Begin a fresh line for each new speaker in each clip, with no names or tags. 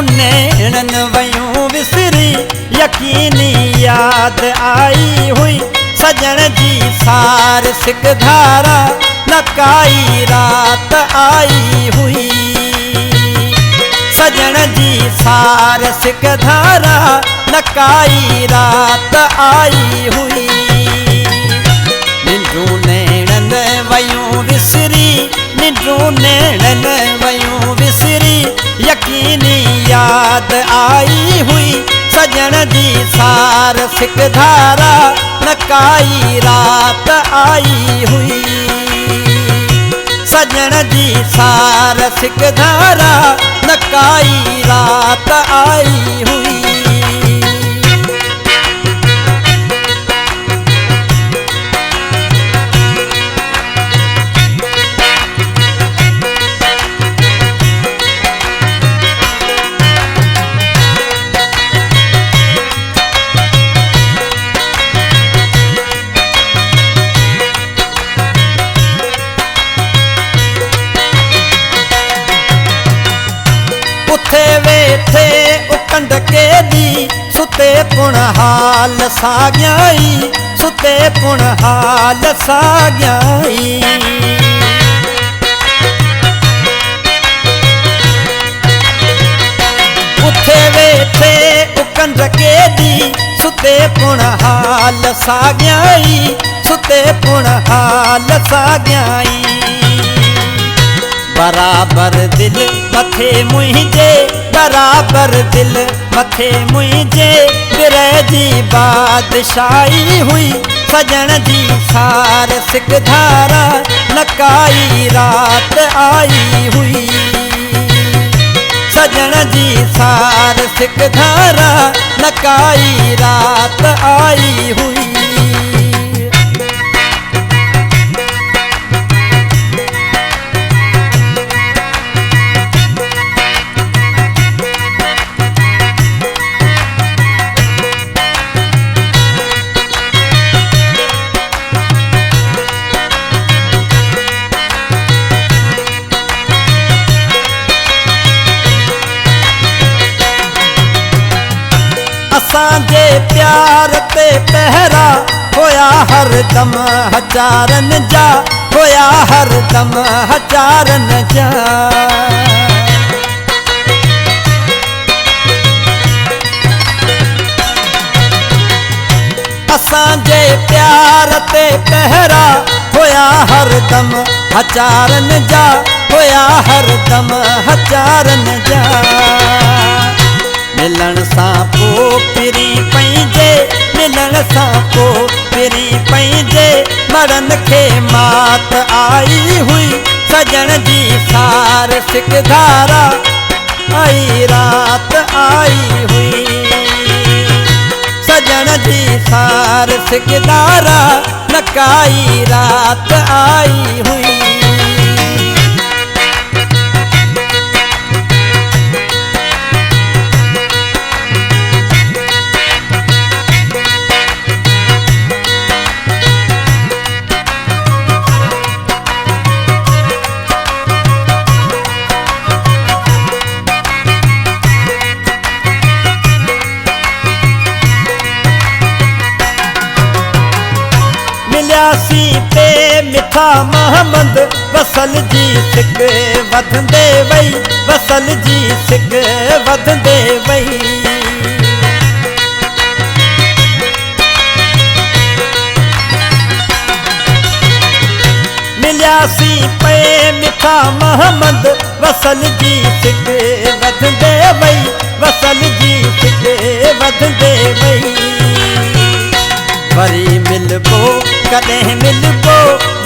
नैणन वयूं विसरी यकीनी याद आई हुई सजन जी सार सिक धारा न काई रात आई हुई सजन जी सार सिक धारा न काई रात आई हुई निंड्रू नैणन वयूं विसरी निंड्रू नैणन वयूं विसरी यकीनी याद आई हुई सजन जी सार सिक धारा न काई रात आई हुई सजन जी सार सिक धारा न काई रात आई हुई उथे वेठे उकंड के दी सुते पुण हाल साग्याई सुते पुण हाल साग्याई उथे वेठे उकंड के दी सुते पुण हाल साग्याई सुते पुण हाल साग्याई बराबर दिल मथे मुझे बराबर दिल मथे मुझे बिरह जी बादशाही हुई सजन जी सार सिक धारा न काई रात आई हुई सजन जी सार सिक धारा न काई रात आई हुई असांजे प्यार ते पहरा होया हर दम हजारन जा होया हर दम हजारन जा असांजे प्यार ते पहरा होया हर दम हजारन जा होया हर दम हजारन जा मिलन सां पोइ पिरी पंहिंजे मिलन सां पोइ पिरी पंहिंजे मरन खे मात आई हुई सजन जी सार सिक धारा आई रात आई हुई सजन जी सार सिक धारा न काई रात आई हुई मिलियासी पे मिठा महमद वसल जी सिक वधंदे वई वसल जी सिक वधंदे वई मिलियासी पे मिठा महमद वसल जी सिक वधंदे वई वसल जी सिक वधंदे वई वरी मिलबो कॾहिं मिलबो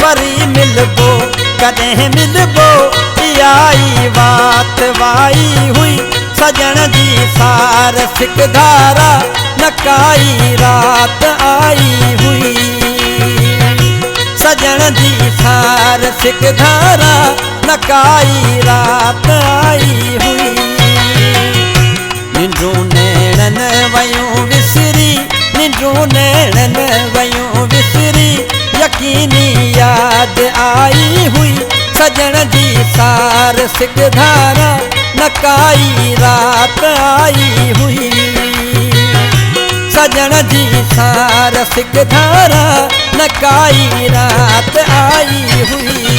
वरी मिलबो कॾहिं मिलबो इहा वात वाई हुई सजन जी सार सिक धारा न काई रात आई हुई सजन जी सार सिक धारा न काई रात आई हुई निंड्रू नैणन वयूं विसरी निंड्रू नैणन वयूं विसरी यकीनी याद आई हुई सजन जी सार सिक धारा न नकाई रात आई हुई। सजन जी सारस के धारा नकाई रात आई हुई।